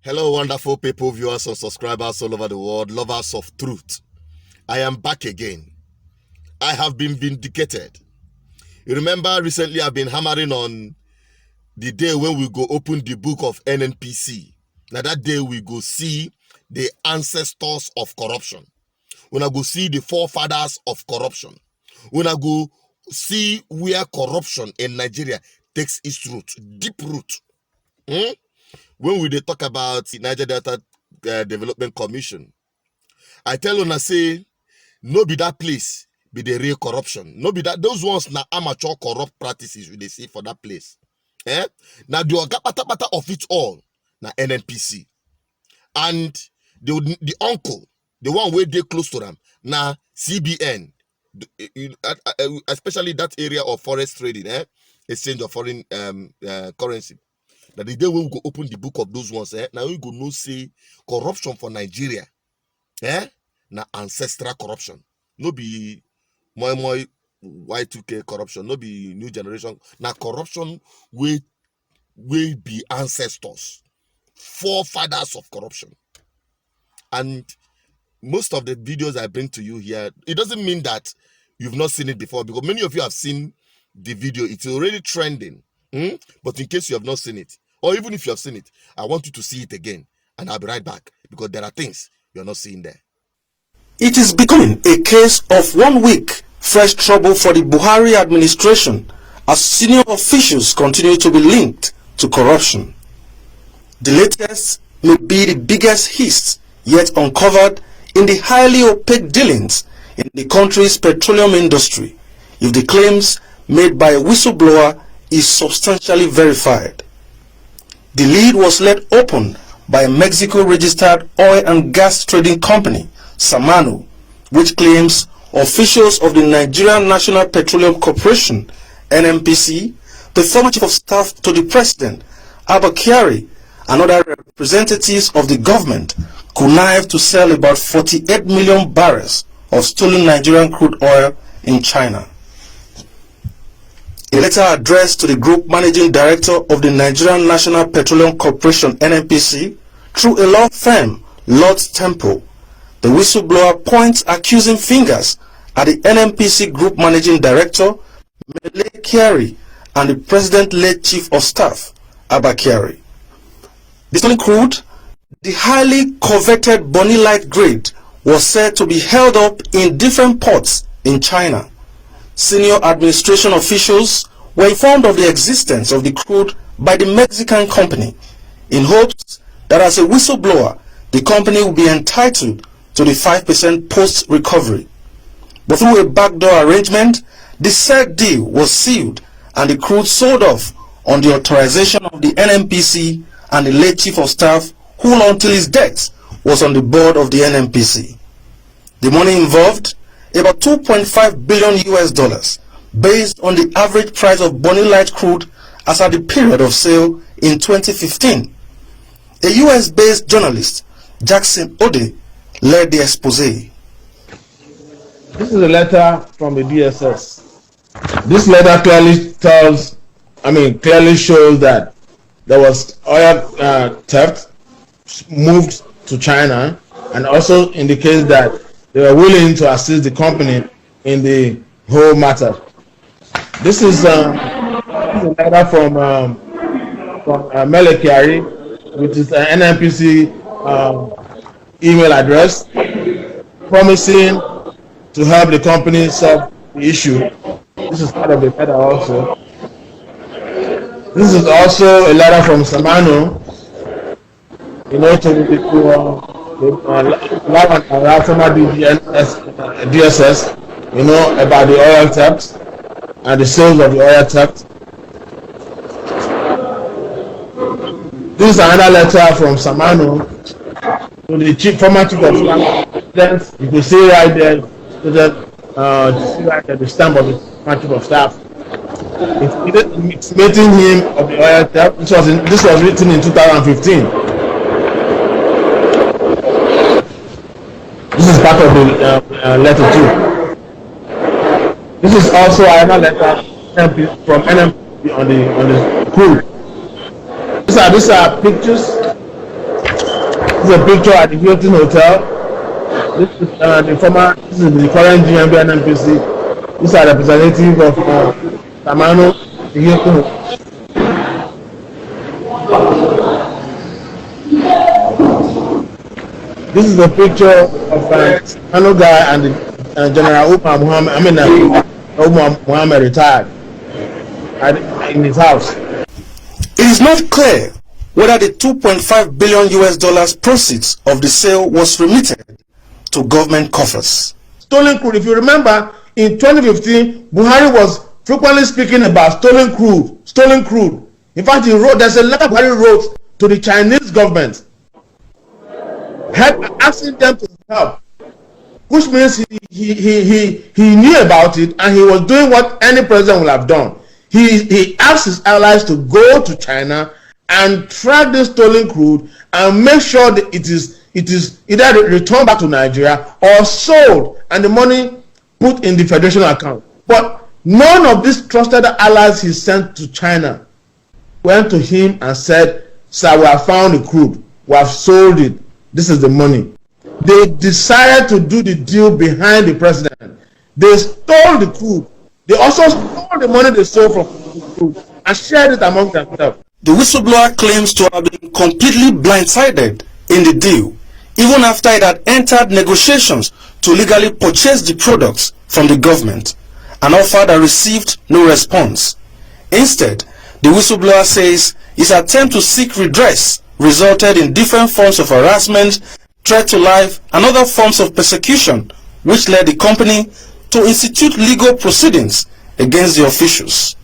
Hello, wonderful people, viewers and subscribers all over the world, lovers of truth. I am back again. I have been vindicated. You remember recently I've been hammering on the day when we go open the book of NNPC. Now that day we go see the ancestors of corruption. When I go see the forefathers of corruption. When I go see where corruption in Nigeria takes its root, deep root. When we talk about the Niger Delta Development Commission, I tell you, I say, no be that place be the real corruption. No be that those ones na amateur corrupt practices we they see for that place. Now the pata of it all na NNPC. And the uncle, the one where they close to them, na CBN. Especially that area of forest trading, exchange of foreign currency. That the day when we go open the book of those ones, now we go no say corruption for Nigeria, na ancestral corruption. No be more Y2K corruption, no be new generation. Na corruption will be ancestors, forefathers of corruption. And most of the videos I bring to you here, it doesn't mean that you've not seen it before, because many of you have seen the video. It's already trending. But in case you have not seen it, or even if you have seen it, I want you to see it again, and I'll be right back, because there are things you're not seeing there. It is becoming a case of 1 week fresh trouble for the Buhari administration as senior officials continue to be linked to corruption. The latest may be the biggest hits yet uncovered in the highly opaque dealings in the country's petroleum industry, if the claims made by a whistleblower is substantially verified. The lead was let open by a Mexico-registered oil and gas trading company, Samano, which claims officials of the Nigerian National Petroleum Corporation, NNPC, the former chief of staff to the president, Abba Kyari, and other representatives of the government connived to sell about 48 million barrels of stolen Nigerian crude oil in China. A letter addressed to the group managing director of the Nigerian National Petroleum Corporation (NNPC) through a law firm, Lord's Temple, the whistleblower points accusing fingers at the NNPC group managing director, Kyari, and the president-led chief of staff, Abba Kyari. The stolen crude, the highly coveted Bonny Light grade, was said to be held up in different ports in China. Senior administration officials were informed of the existence of the crude by the Mexican company in hopes that as a whistleblower, the company would be entitled to the 5% post-recovery. But through a backdoor arrangement, the said deal was sealed and the crude sold off on the authorization of the NNPC and the late chief of staff, who until his death was on the board of the NNPC. The money involved, about $2.5 billion, based on the average price of Bonny Light crude as at the period of sale in 2015. A US-based journalist, Jackson Ode, led the expose. This is a letter from the DSS. This letter clearly shows that there was oil theft moved to China, and also indicates that they were willing to assist the company in the whole matter. This is a letter from Kyari, which is an NNPC email address, promising to help the company solve the issue. This is part of the letter also. This is also a letter from Samano, to former DSS, about the oil theft and the sales of the oil theft. This is another letter from Samano to the former chief of staff. You can see right there, the stamp of the former chief of staff. It's meeting him of the oil theft. This was written in 2015. This is part of the letter too. This is also another letter from NNPC on the crude. These are pictures This is a picture at the Hilton Hotel. This is this is the current GMB NNPC. These are representative of Tamano, the Hilton Hotel. This is a picture of Tamano guy and the General Umar Muhammad. Umar Muhammad retired in his house. It is not clear whether the 2.5 billion US dollars proceeds of the sale was remitted to government coffers. Stolen crude. If you remember, in 2015, Buhari was frequently speaking about stolen crude. Stolen crude. In fact, there's a letter Buhari wrote to the Chinese government, asking them to help, which means he knew about it and he was doing what any president would have done. He asked his allies to go to China and track this stolen crude and make sure that it is either returned back to Nigeria or sold and the money put in the Federation account. But none of these trusted allies he sent to China went to him and said, "Sir, we have found the crude. We have sold it. This is the money." They decided to do the deal behind the president. They stole the crude. They also stole the money they sold from the crude and shared it among themselves. The whistleblower claims to have been completely blindsided in the deal, even after it had entered negotiations to legally purchase the products from the government, an offer that received no response. Instead, the whistleblower says his attempt to seek redress resulted in different forms of harassment, threat to life, and other forms of persecution, which led the company to institute legal proceedings against the officials.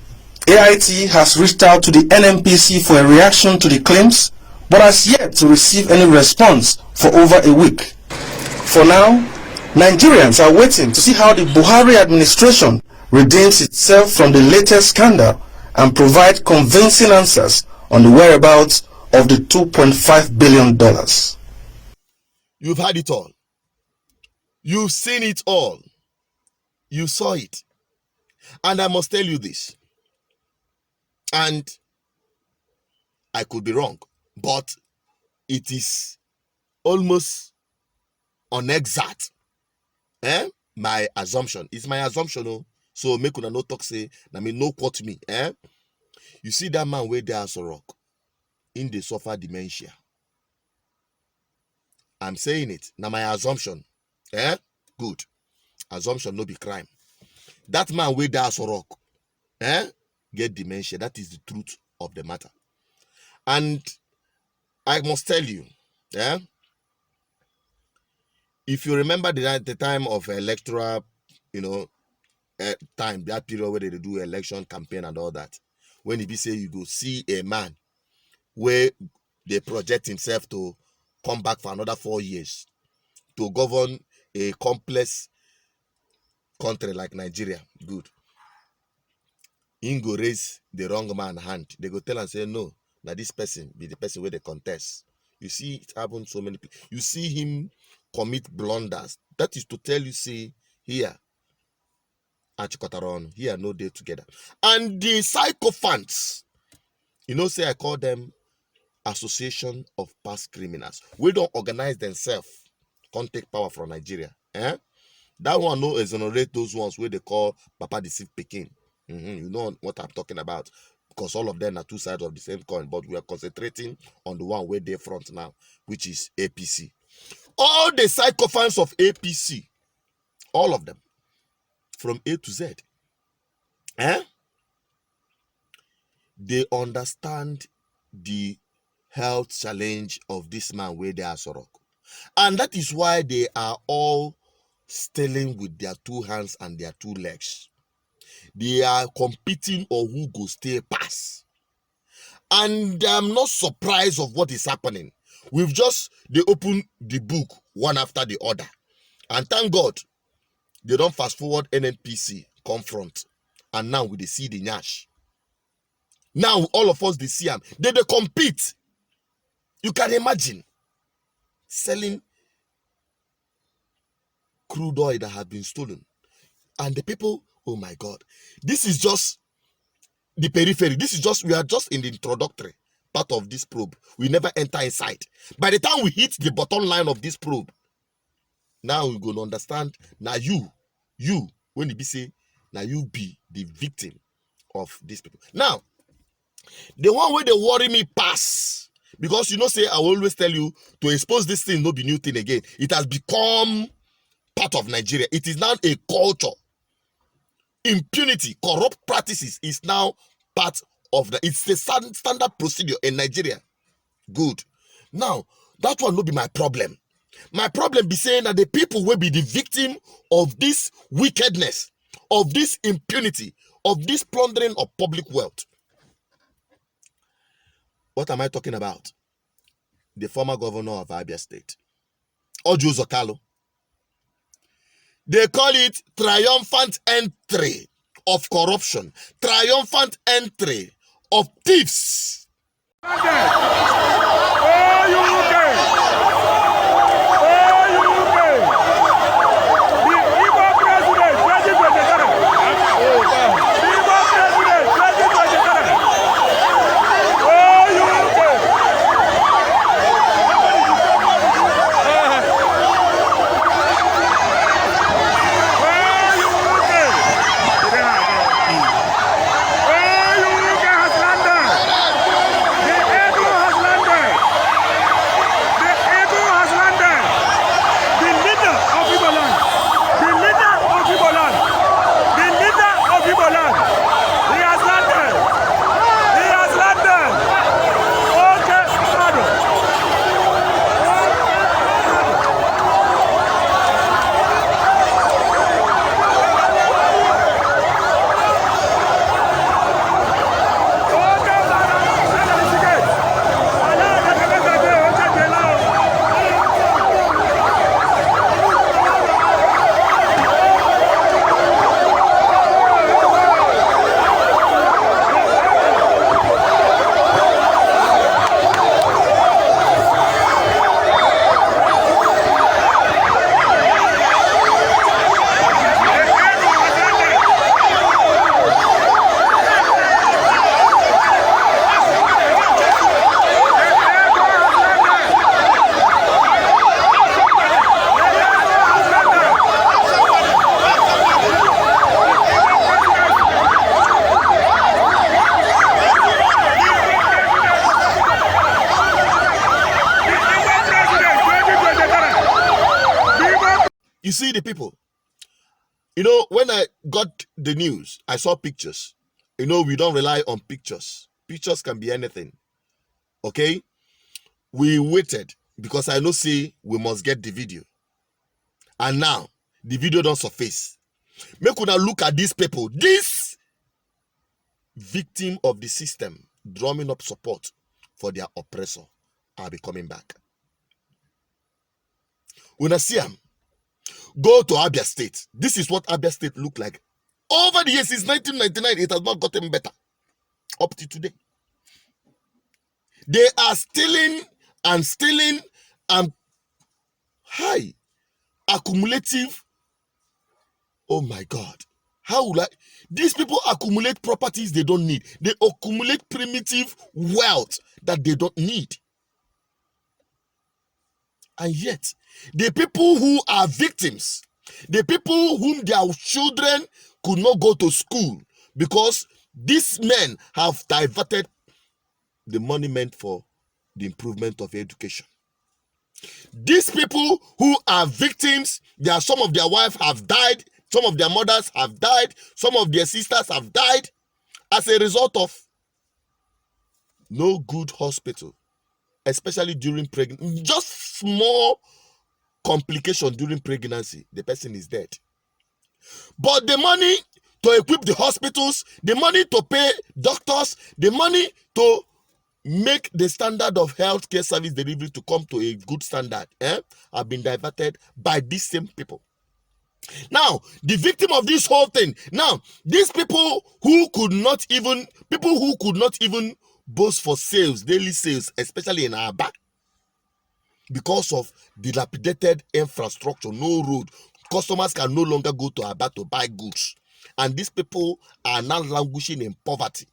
AIT has reached out to the NNPC for a reaction to the claims, but has yet to receive any response for over a week. For now, Nigerians are waiting to see how the Buhari administration redeems itself from the latest scandal and provide convincing answers on the whereabouts of the $2.5 billion. You've had it all. You've seen it all. You saw it. And I must tell you this. And I could be wrong, but it is almost unexact. My assumption. It's my assumption. Oh. So make una no talk say, I mean no quote me. You see that man where there as a rock, in the suffer dementia. I'm saying it. Now my assumption. Good. Assumption no be crime. That man where there as a rock, get dementia. That is the truth of the matter. And I must tell you, if you remember the time of electoral, time, that period where they do election campaign and all that, when he be say you go see a man where they project himself to come back for another 4 years to govern a complex country like Nigeria, good. He go raise the wrong man hand. They go tell and say, no, now this person be the person where they contest. You see, it happens so many people. You see him commit blunders. That is to tell you, see, here, Achikotaron, here, no day together. And the sycophants, say I call them association of past criminals. We don't organize themselves, can't take power from Nigeria. That one no exonerate those ones where they call Papa Deceive Peking. You know what I'm talking about, because all of them are two sides of the same coin, but we are concentrating on the one where they're front now, which is APC. All the sycophants of APC, all of them, from A to Z, they understand the health challenge of this man where they are Sorok. And that is why they are all stealing with their two hands and their two legs. They are competing on who go stay pass. And I'm not surprised of what is happening. They open the book one after the other. And thank God, they don't fast forward NNPC confront. And now we see the Nyash. Now all of us, they see them. They compete. You can imagine selling crude oil that have been stolen. And the people, oh my God, this is just the periphery. We are just in the introductory. part of this probe. We never enter inside. By the time we hit the bottom line of this probe, now we're going to understand. Now you, when you be say, now you be the victim of these people. Now, the one where they worry me pass, because you know, say I will always tell you to expose this thing, not be new thing again. It has become part of Nigeria. It is now a culture. Impunity, corrupt practices is now part of it's the standard procedure in Nigeria. Good. Now, that one will be my problem. My problem be saying that the people will be the victim of this wickedness, of this impunity, of this plundering of public wealth. What am I talking about? The former governor of Abia State, Ojo Zokalo. They call it triumphant entry of corruption, triumphant entry of thieves. You see the people. You know, when I got the news, I saw pictures. You know, we don't rely on pictures. Pictures can be anything. Okay? We waited because I know say we must get the video. And now, the video don't surface. Make una look at these people. This victim of the system drumming up support for their oppressor are be coming back. Una see them. Go to Abia State. This is what Abia State look like. Over the years, since 1999, it has not gotten better. Up to today. They are stealing and high. Accumulative. Oh my God. How will these people accumulate properties they don't need. They accumulate primitive wealth that they don't need. And yet, the people who are victims, the people whom their children could not go to school because these men have diverted the money meant for the improvement of education. These people who are victims, some of their wives have died, some of their mothers have died, some of their sisters have died as a result of no good hospital, especially during pregnancy. Just small complication during pregnancy, the person is dead. But the money to equip the hospitals, the money to pay doctors, the money to make the standard of healthcare service delivery to come to a good standard, have been diverted by these same people. Now, the victim of this whole thing, now, these people who could not even boast for sales, daily sales, especially in Abba, because of dilapidated infrastructure, no road, customers can no longer go to Abba to buy goods. And these people are now languishing in poverty.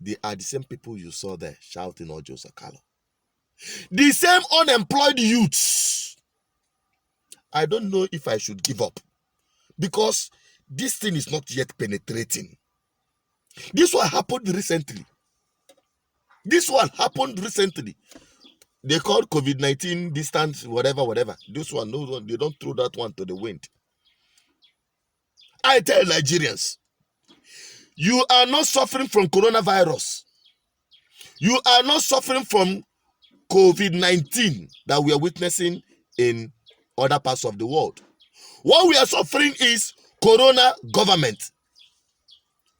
They are the same people you saw there shouting Ojo Sakalo. The same unemployed youths. I don't know if I should give up because this thing is not yet penetrating. This one happened recently. They called COVID-19 distance, whatever. This one, no one, they don't throw that one to the wind. I tell Nigerians, you are not suffering from coronavirus. You are not suffering from COVID-19 that we are witnessing in other parts of the world. What we are suffering is corona government.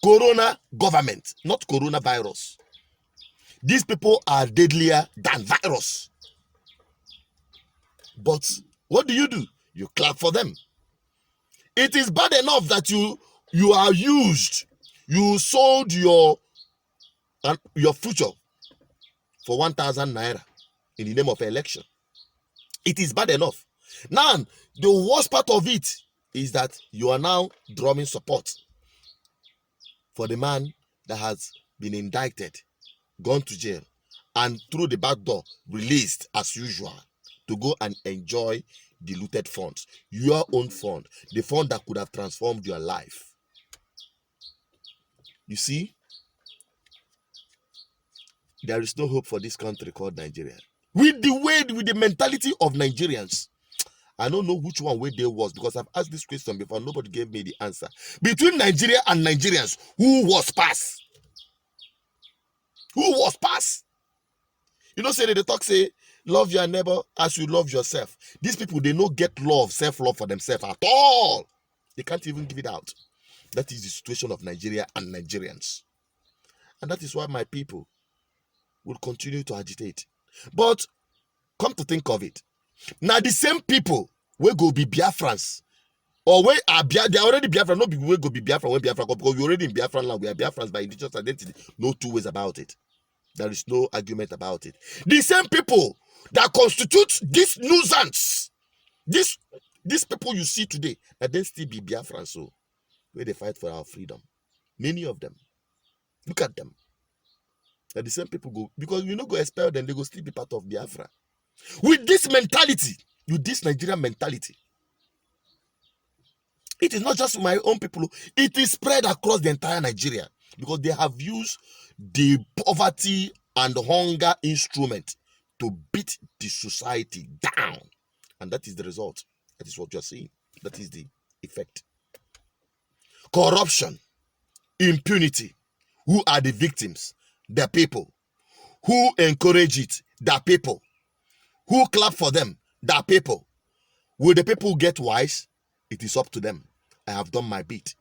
Corona government, not coronavirus. These people are deadlier than virus. But what do? You clap for them. It is bad enough that you are used. You sold your future for 1,000 naira in the name of election. It is bad enough. Now, the worst part of it is that you are now drawing support for the man that has been indicted, gone to jail, and through the back door released as usual to go and enjoy diluted funds, your own fund, the fund that could have transformed your life. You see, there is no hope for this country called Nigeria. With the mentality of Nigerians, I don't know which one way they was, because I've asked this question before, nobody gave me the answer. Between Nigeria and Nigerians, who was pass? Who was pass? You know, say they talk, say, love your neighbor as you love yourself. These people, they don't get love, self-love for themselves at all. They can't even give it out. That is the situation of Nigeria and Nigerians. And that is why my people will continue to agitate. But come to think of it, now the same people will go be Biafrans, or they are already Biafran, no people will go be Biafran when Biafra come, because we already in Biafran land, we are Biafrans by indigenous identity. No two ways about it. There is no argument about it. The same people that constitute this nuisance, these people you see today, that they still be Biafrans, so where they fight for our freedom. Many of them. Look at them. And the same people go, because you go expel them, they go still be part of Biafra. With this mentality, with this Nigerian mentality, it is not just my own people, it is spread across the entire Nigeria, because they have used the poverty and hunger instrument to beat the society down. And that is the result. That is what you're seeing. That is the effect. Corruption, impunity. Who are the victims? The people. Who encourage it? The people. Who clap for them? The people. Will the people get wise? It is up to them. I have done my bit.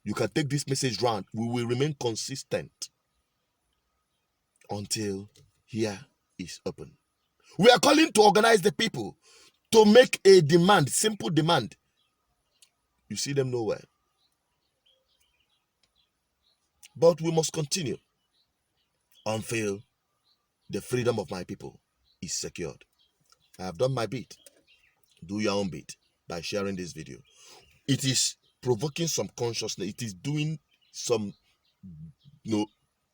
You can take this message round. We will remain consistent until here is open. We are calling to organize the people to make a demand, simple demand. You see them nowhere. But we must continue until the freedom of my people is secured. I have done my bit. Do your own bit by sharing this video. It is provoking some consciousness. It is doing some,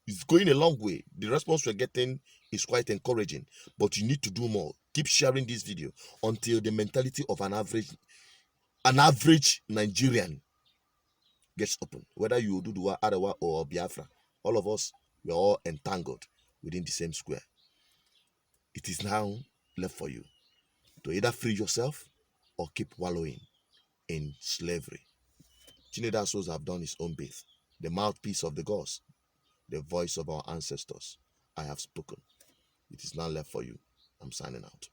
it's going a long way. The response we're getting is quite encouraging, but you need to do more. Keep sharing this video until the mentality of an average Nigerian gets open. Whether you Oduduwa, Arawa, or Biafra, all of us, we are all entangled within the same square. It is now left for you to either free yourself or keep wallowing in slavery. Chineda Souls have done his own bit. The mouthpiece of the gods, the voice of our ancestors. I have spoken. It is now left for you. I'm signing out.